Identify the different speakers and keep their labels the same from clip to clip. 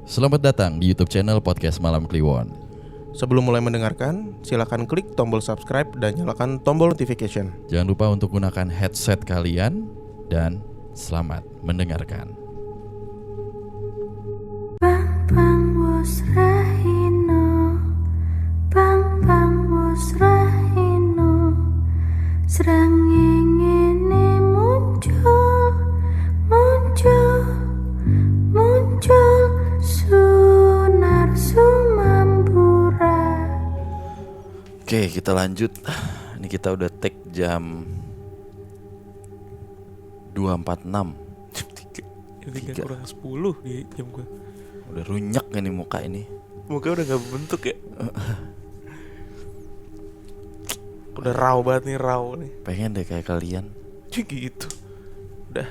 Speaker 1: Selamat datang di YouTube channel Podcast Malam Kliwon.
Speaker 2: Sebelum mulai mendengarkan, silakan klik tombol subscribe dan nyalakan tombol notification.
Speaker 1: Jangan lupa untuk gunakan headset kalian dan selamat mendengarkan.
Speaker 3: Bang bang wos rahino, bang bang wos rahino, srengenge muncul, sunar sumambura.
Speaker 1: Oke, kita lanjut. Ini kita udah take jam 2.46.
Speaker 2: Tiga kurang 10 di jam gue.
Speaker 1: Udah runyak gak nih muka ini?
Speaker 2: Muka udah gak bentuk ya. Udah raw banget nih, raw nih.
Speaker 1: Pengen deh kayak kalian.
Speaker 2: Gitu. Udah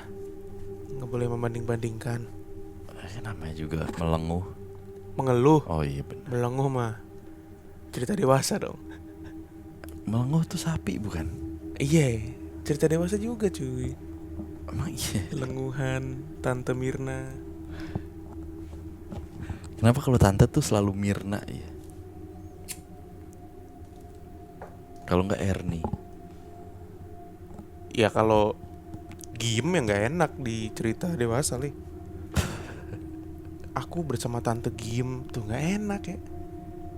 Speaker 2: gak boleh membanding-bandingkan.
Speaker 1: Namanya juga melenguh.
Speaker 2: Mengeluh.
Speaker 1: Oh iya benar.
Speaker 2: Melenguh mah cerita dewasa dong.
Speaker 1: Melenguh tuh sapi bukan?
Speaker 2: Iya, cerita dewasa juga cuy.
Speaker 1: Emang iya.
Speaker 2: Lenguhan Tante Mirna.
Speaker 1: Kenapa kalau tante tuh selalu Mirna ya? Kalau nggak Erni.
Speaker 2: Ya kalau Giem yang gak enak di cerita dewasa li. Aku bersama Tante Giem tuh gak enak ya.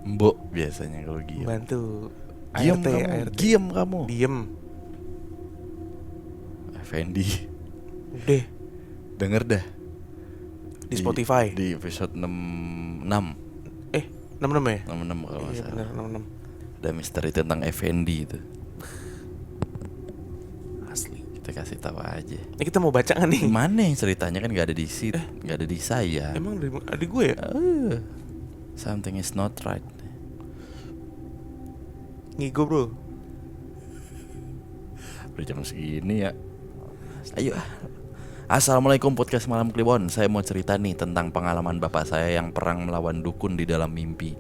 Speaker 1: Mbok biasanya kalau Giem.
Speaker 2: Bantu
Speaker 1: Giem
Speaker 2: ART,
Speaker 1: kamu.
Speaker 2: ART.
Speaker 1: Giem kamu.
Speaker 2: Diem.
Speaker 1: Fendi.
Speaker 2: Deh
Speaker 1: Denger dah
Speaker 2: di Spotify.
Speaker 1: Di episode 66
Speaker 2: 66 ya?
Speaker 1: 66 kalau nggak
Speaker 2: Iya
Speaker 1: salah.
Speaker 2: bener 66.
Speaker 1: Ada misteri tentang Effendi itu.
Speaker 2: Asli.
Speaker 1: Kita kasih tahu aja.
Speaker 2: Ini kita mau baca gak nih?
Speaker 1: Mana yang ceritanya kan nggak ada di situ, nggak ada di saya.
Speaker 2: Emang dari gue ya?
Speaker 1: Something is not right.
Speaker 2: Ngigo bro.
Speaker 1: Udah jam segini ya. Ayo. Assalamualaikum podcast Malam Kliwon. Saya mau cerita nih tentang pengalaman bapak saya yang perang melawan dukun di dalam mimpi.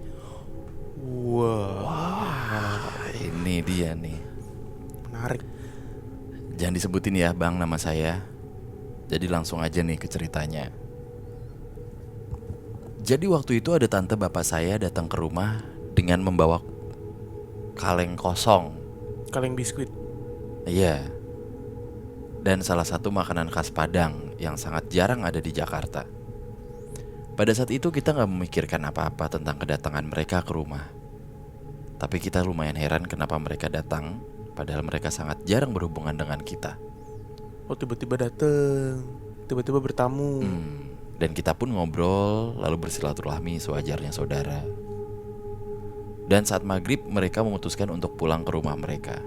Speaker 2: Wah.
Speaker 1: Ini dia nih.
Speaker 2: Menarik.
Speaker 1: Jangan disebutin ya bang nama saya. Jadi langsung aja nih ke ceritanya. Jadi waktu itu ada tante bapak saya datang ke rumah dengan membawa kaleng kosong.
Speaker 2: Kaleng biskuit.
Speaker 1: Iya. Dan salah satu makanan khas Padang yang sangat jarang ada di Jakarta. Pada saat itu kita gak memikirkan apa-apa tentang kedatangan mereka ke rumah. Tapi kita lumayan heran kenapa mereka datang, padahal mereka sangat jarang berhubungan dengan kita.
Speaker 2: Oh tiba-tiba dateng, tiba-tiba bertamu.
Speaker 1: Dan kita pun ngobrol, lalu bersilaturahmi sewajarnya saudara. Dan saat maghrib mereka memutuskan untuk pulang ke rumah mereka.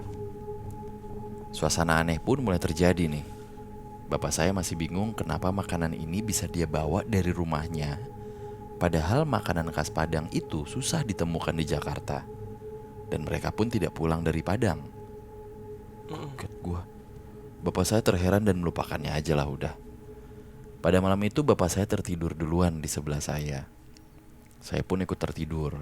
Speaker 1: Suasana aneh pun mulai terjadi nih. Bapak saya masih bingung kenapa makanan ini bisa dia bawa dari rumahnya, padahal makanan khas Padang itu susah ditemukan di Jakarta. Dan mereka pun tidak pulang dari Padang. Kaget gua. Bapak saya terheran dan melupakannya aja lah udah. Pada malam itu bapak saya tertidur duluan di sebelah saya. Saya pun ikut tertidur.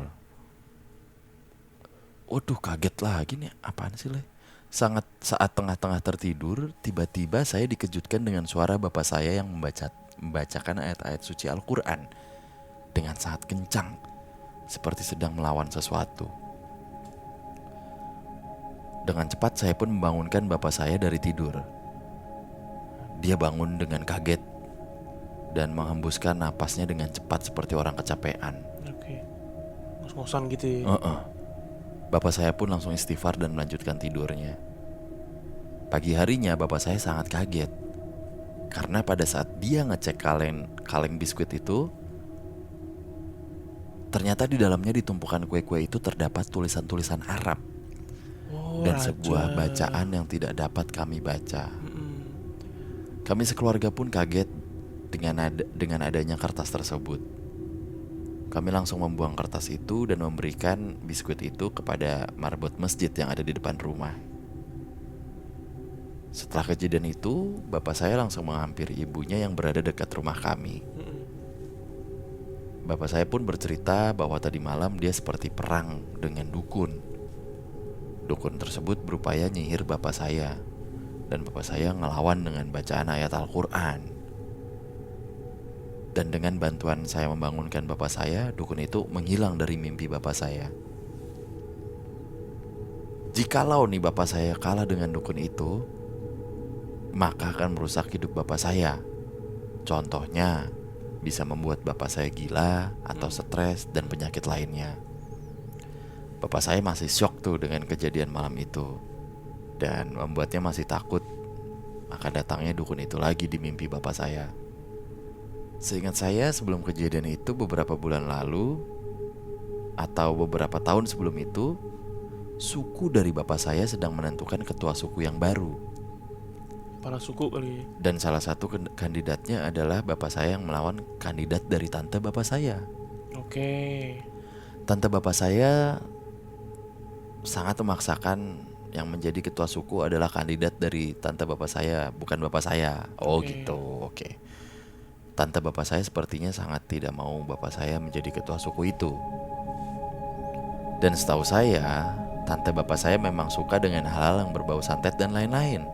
Speaker 1: Waduh kaget lagi nih, apaan sih Le? Saat tengah-tengah tertidur, tiba-tiba saya dikejutkan dengan suara bapak saya yang membacakan ayat-ayat suci Al-Quran dengan sangat kencang, seperti sedang melawan sesuatu. Dengan cepat saya pun membangunkan bapak saya dari tidur. Dia bangun dengan kaget dan menghembuskan napasnya dengan cepat seperti orang kecapean.
Speaker 2: Oke. Ngos-ngosan gitu ya.
Speaker 1: Bapak saya pun langsung istighfar dan melanjutkan tidurnya. Pagi harinya bapak saya sangat kaget, karena pada saat dia ngecek kaleng biskuit itu, ternyata di dalamnya di tumpukan kue-kue itu terdapat tulisan-tulisan Arab. Dan sebuah bacaan yang tidak dapat kami baca. Kami sekeluarga pun kaget dengan adanya kertas tersebut. Kami langsung membuang kertas itu dan memberikan biskuit itu kepada marbot masjid yang ada di depan rumah. Setelah kejadian itu, bapak saya langsung menghampiri ibunya yang berada dekat rumah kami. Bapak saya pun bercerita bahwa tadi malam dia seperti perang dengan dukun. Dukun tersebut berupaya nyihir bapak saya, dan bapak saya ngelawan dengan bacaan ayat Al-Quran. Dan dengan bantuan saya membangunkan bapak saya, dukun itu menghilang dari mimpi bapak saya. Jikalau nih bapak saya kalah dengan dukun itu, maka akan merusak hidup bapak saya. Contohnya, bisa membuat bapak saya gila atau stres dan penyakit lainnya. Bapak saya masih syok tuh dengan kejadian malam itu, dan membuatnya masih takut akan datangnya dukun itu lagi di mimpi bapak saya. Seingat saya, sebelum kejadian itu beberapa bulan lalu atau beberapa tahun sebelum itu, suku dari bapak saya sedang menentukan ketua suku yang baru.
Speaker 2: Kepala suku kali.
Speaker 1: Dan salah satu kandidatnya adalah bapak saya yang melawan kandidat dari tante bapak saya.
Speaker 2: Oke.
Speaker 1: Tante bapak saya sangat memaksakan yang menjadi ketua suku adalah kandidat dari tante bapak saya, bukan bapak saya. Oh gitu, oke. Tante bapak saya sepertinya sangat tidak mau bapak saya menjadi ketua suku itu. Dan setahu saya, tante bapak saya memang suka dengan hal-hal yang berbau santet dan lain-lain.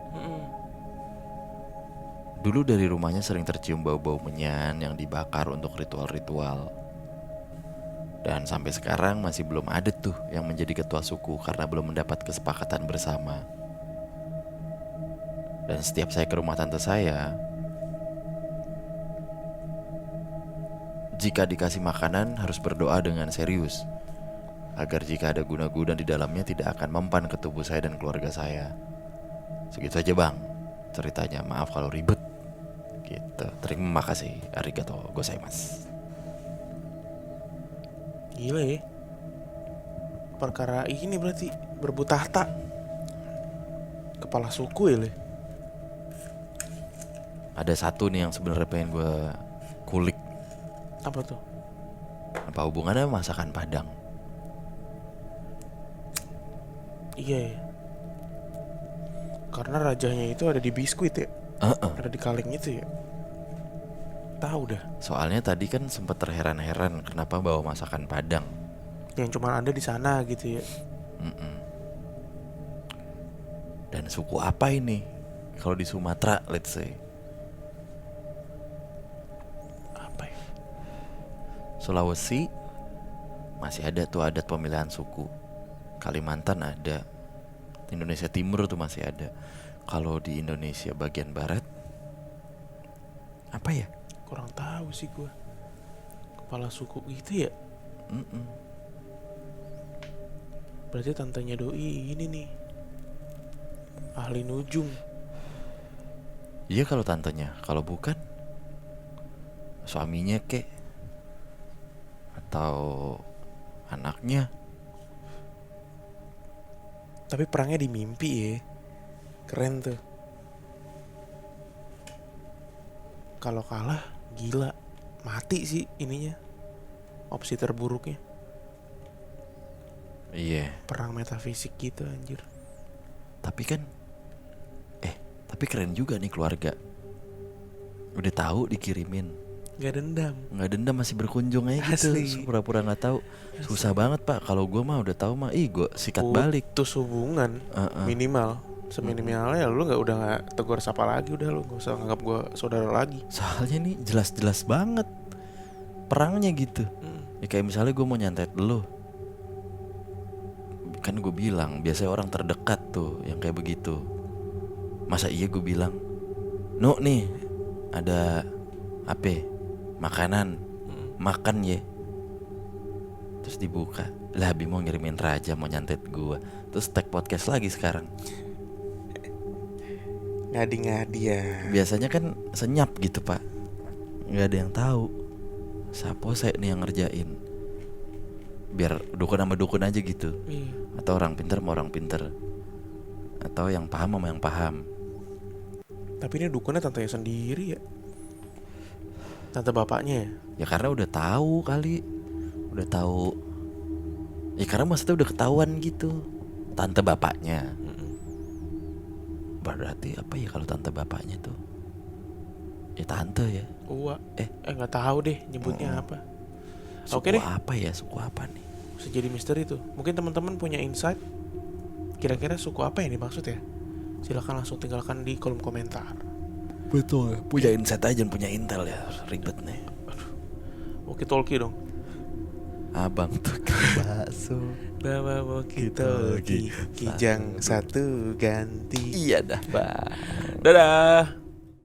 Speaker 1: Dulu dari rumahnya sering tercium bau-bau menyan yang dibakar untuk ritual-ritual. Dan sampai sekarang masih belum ada tuh yang menjadi ketua suku karena belum mendapat kesepakatan bersama. Dan setiap saya ke rumah tante saya, jika dikasih makanan harus berdoa dengan serius, agar jika ada guna-guna di dalamnya tidak akan mempan ke tubuh saya dan keluarga saya. Segitu aja bang ceritanya, maaf kalau ribet gitu. Terima kasih, arigato gozaimasu.
Speaker 2: Gila ya. Perkara ini berarti berebut tahta. Kepala suku ya Le.
Speaker 1: Ada satu nih yang sebenarnya pengen gue kulik.
Speaker 2: Apa tuh?
Speaker 1: Apa hubungannya sama masakan Padang?
Speaker 2: Iya ya. Karena rajanya itu ada di biskuit ya. Ada di kaleng itu ya. Tahu dah.
Speaker 1: Soalnya tadi kan sempat terheran-heran kenapa bawa masakan Padang.
Speaker 2: Yang cuma ada di sana gitu ya.
Speaker 1: Dan suku apa ini? Kalau di Sumatera, let's say.
Speaker 2: Apa ya?
Speaker 1: Sulawesi masih ada tuh adat pemilihan suku. Kalimantan ada. Indonesia Timur tuh masih ada. Kalau di Indonesia bagian barat, apa ya?
Speaker 2: Kurang tahu sih gua. Kepala suku gitu ya. Berarti tantenya doi ini nih, ahli nujum.
Speaker 1: Iya kalau tantenya. Kalau bukan, suaminya kek, atau anaknya.
Speaker 2: Tapi perangnya di mimpi ya. Keren tuh. Kalau kalah gila, mati sih ininya. Opsi terburuknya.
Speaker 1: Iya.
Speaker 2: Perang metafisik gitu anjir.
Speaker 1: Tapi kan tapi keren juga nih keluarga. Udah tahu dikirimin,
Speaker 2: Gak dendam.
Speaker 1: nggak dendam, masih berkunjung aja gitu.
Speaker 2: Asli.
Speaker 1: Pura-pura nggak tahu. Susah banget pak. Kalau gue mah udah tahu mah, gue sikat balik.
Speaker 2: Putus hubungan minimal. Seminimalnya lu udah gak tegur sapa lagi. Udah lu gak usah nganggap gue saudara lagi.
Speaker 1: Soalnya nih jelas-jelas banget perangnya gitu. Ya kayak misalnya gue mau nyantet lu, kan gue bilang biasanya orang terdekat tuh yang kayak begitu. Masa iya gue bilang, "Nu nih ada apa? Makanan, makan ya." Terus dibuka, lah Bimo ngirimin Raja mau nyantet gue. Terus tag podcast lagi sekarang.
Speaker 2: Ngadi-ngadi ya.
Speaker 1: Biasanya kan senyap gitu pak, nggak ada yang tahu. Sapo saya nih yang ngerjain. Biar dukun sama dukun aja gitu. Atau orang pintar sama orang pintar. Atau yang paham sama yang paham.
Speaker 2: Tapi ini dukunnya tantenya sendiri ya. Tante bapaknya ya.
Speaker 1: Ya karena udah tahu kali. Udah tahu. Ya karena maksudnya udah ketahuan gitu. Tante bapaknya. Berarti apa ya kalau tante bapaknya tuh? Ya tante ya.
Speaker 2: Uwa. Gak tahu deh nyebutnya apa. Oke
Speaker 1: Suku
Speaker 2: deh.
Speaker 1: apa ya? Suku apa nih?
Speaker 2: Bisa jadi misteri tuh. Mungkin teman-teman punya insight. Kira-kira suku apa yang dimaksud ya? Silakan langsung tinggalkan di kolom komentar.
Speaker 1: Betul. Punya insight aja, punya intel ya. Ribet nih.
Speaker 2: Walkie talkie dong.
Speaker 1: Abang tukang bakso.
Speaker 2: Bawa walkie talkie, kijang satu ganti.
Speaker 1: Iya dah, Bang.
Speaker 2: Dadah.